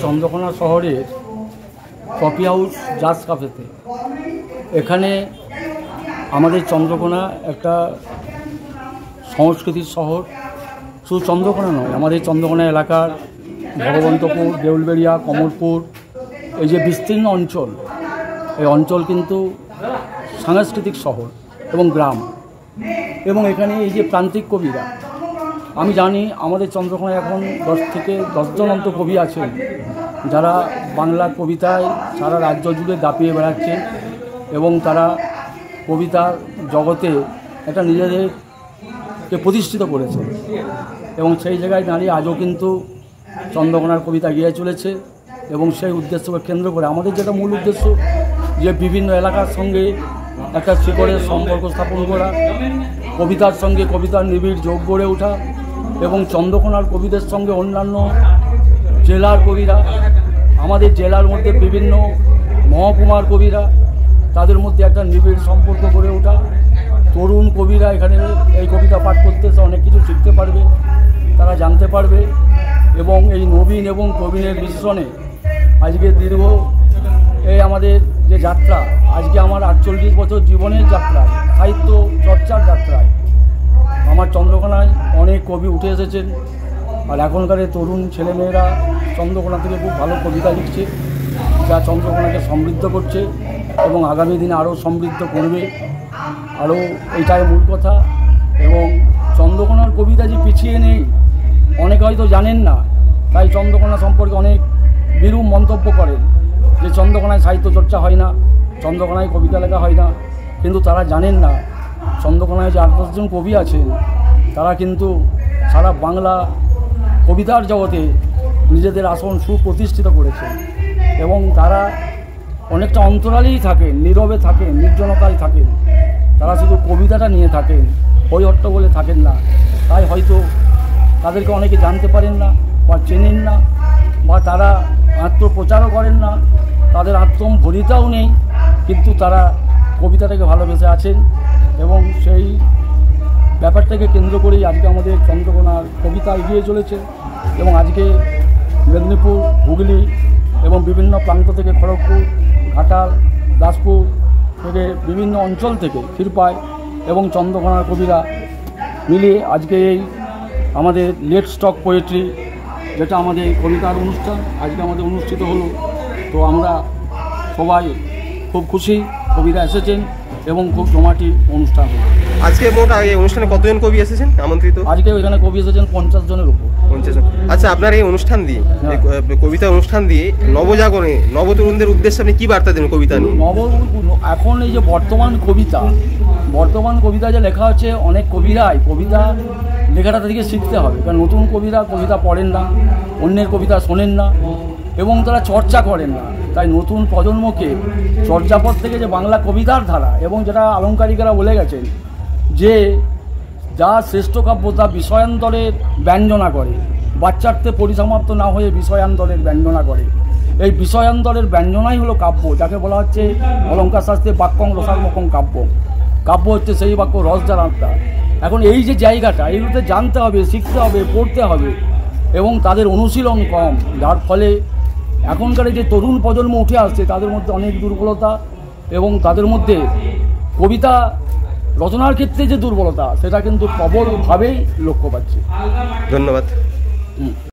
চন্দ্রকোনা শহরের coffee house জাজ কাফেতে এখানে আমাদের চন্দ্রকোনা একটা সংস্কৃতির শহর। শুধু চন্দ্রকোনা নয়, আমাদের চন্দ্রকোনা এলাকার ভগবন্তপুর, দেউলবেড়িয়া, কমলপুর, এই যে বিস্তীর্ণ অঞ্চল, এই অঞ্চল কিন্তু সাংস্কৃতিক শহর এবং গ্রাম। এবং এখানে এই যে প্রান্তিক কবিরা, আমি জানি আমাদের চন্দ্রকোনায় এখন 10 থেকে 10 জন অন্ত কবি আছেন যারা বাংলা কবিতায় সারা রাজ্য জুড়ে দাপিয়ে বেড়াচ্ছে এবং তারা কবিতার জগতে একটা নিজেদেরকে প্রতিষ্ঠিত করেছে। এবং সেই জায়গায় দাঁড়িয়ে আজও কিন্তু চন্দ্রকোনার কবিতা এগিয়ে চলেছে এবং সেই উদ্দেশ্যকে কেন্দ্র করে আমাদের যেটা মূল উদ্দেশ্য, যে বিভিন্ন এলাকার সঙ্গে একটা শিকড়ের সম্পর্ক স্থাপন করা, কবিতার সঙ্গে কবিতার নিবিড় যোগ গড়ে ওঠা এবং চন্দ্রকোনার কবিদের সঙ্গে অন্যান্য জেলার কবিরা, আমাদের জেলার মধ্যে বিভিন্ন মহকুমার কবিরা, তাদের মধ্যে একটা নিবিড় সম্পর্ক গড়ে ওঠা। তরুণ কবিরা এখানে এই কবিতা পাঠ করতে এসে অনেক কিছু শিখতে পারবে, তারা জানতে পারবে। এবং এই নবীন এবং প্রবীণের মিশ্রণে আজকে দীর্ঘ এই আমাদের যে যাত্রা, আজকে আমার 48 বছর জীবনের যাত্রায়, সাহিত্য চর্চার যাত্রায় আমার চন্দ্রকোনায় অনেক কবি উঠে এসেছেন। আর এখনকার তরুণ ছেলেমেয়েরা চন্দ্রকোনা থেকে খুব ভালো কবিতা লিখছে, যা চন্দ্রকোনাকে সমৃদ্ধ করছে এবং আগামী দিনে আরও সমৃদ্ধ করবে। আরও এইটাই মূল কথা। এবং চন্দ্রকোনার কবিতা যে পিছিয়ে নেই, অনেকে হয়তো জানেন না, তাই চন্দ্রকোনা সম্পর্কে অনেক বিরূপ মন্তব্য করেন যে চন্দ্রকোনায় সাহিত্য চর্চা হয় না, চন্দ্রকোনায় কবিতা লেখা হয় না। কিন্তু তারা জানেন না চন্দ্রকোনায় যে 8-10 জন কবি আছেন, তারা কিন্তু সারা বাংলা কবিতার জগতে নিজেদের আসন সুপ্রতিষ্ঠিত করেছেন এবং তারা অনেকটা অন্তরালেই থাকেন, নীরবে থাকেন, নির্জনতায় থাকেন। তারা শুধু কবিতাটা নিয়ে থাকেন, হই হট্টগোলে থাকেন না। তাই হয়তো তাদেরকে অনেকে জানতে পারেন না বা চেনেন না, বা তারা আত্মপ্রচারও করেন না, তাদের আত্মম্ভরিতাও নেই, কিন্তু তারা কবিতাটাকে ভালোবেসে আছেন। এবং সেই ব্যাপারটাকে কেন্দ্র করেই আজকে আমাদের চন্দ্রকোনার কবিতা এগিয়ে চলেছে। এবং আজকে মেদিনীপুর, হুগলি এবং বিভিন্ন প্রান্ত থেকে, খড়গপুর, ঘাটাল, দাসপুর থেকে, বিভিন্ন অঞ্চল থেকে, ক্ষীরপাই এবং চন্দ্রকোনার কবিরা মিলিয়ে আজকে এই আমাদের লেটস টক পোয়েট্রি, যেটা আমাদের কবিতার অনুষ্ঠান, আজকে আমাদের অনুষ্ঠিত হলো। তো আমরা সবাই খুব খুশি, কবিরা এসেছেন এবং খুব জমাটি অনুষ্ঠান হলো। আজকে মোট এই অনুষ্ঠানে কতজন কবি এসেছেন আমন্ত্রিত? আজকে এখানে কবি এসেছেন 50 জনের উপর। 50 জন। আচ্ছা, আপনার এই অনুষ্ঠান দিয়ে, কবিতা অনুষ্ঠান দিয়ে নবজাগরণে নবতরুণদের উদ্দেশ্যে আপনি কী বার্তা দেন কবিতা নিয়ে? এখন এই যে বর্তমান কবিতা যে লেখা হচ্ছে, অনেক কবিরাই কবিতা লেখাটা থেকে শিখতে হবে। কারণ নতুন কবিরা কবিতা পড়েন না, অন্যের কবিতা শোনেন না এবং তারা চর্চা করেন না। তাই নতুন প্রজন্মকে চর্যাপদ থেকে যে বাংলা কবিতার ধারা, এবং যেটা আলংকারিকেরা বলে গেছেন যে যা শ্রেষ্ঠ কাব্য তা বিষয়ান্তরের ব্যঞ্জনা করে, বাচ্চার্থে পরিসমাপ্ত না হয়ে বিষয়ান্তরের ব্যঞ্জনা করে। এই বিষয়ান্তরের ব্যঞ্জনাই হলো কাব্য, যাকে বলা হচ্ছে অলঙ্কার শাস্ত্রে বাক্যং রসাত্মকং কাব্য। কাব্য হচ্ছে সেই বাক্য, রস যার আত্মা। এখন এই যে জায়গাটা, এইগুলোতে জানতে হবে, শিখতে হবে, পড়তে হবে এবং তাদের অনুশীলন কম, যার ফলে এখনকার যে তরুণ প্রজন্ম উঠে আসছে তাদের মধ্যে অনেক দুর্বলতা এবং তাদের মধ্যে কবিতা রচনার ক্ষেত্রে যে দুর্বলতা, সেটা কিন্তু প্রবলভাবেই লক্ষ্য পাচ্ছে। ধন্যবাদ।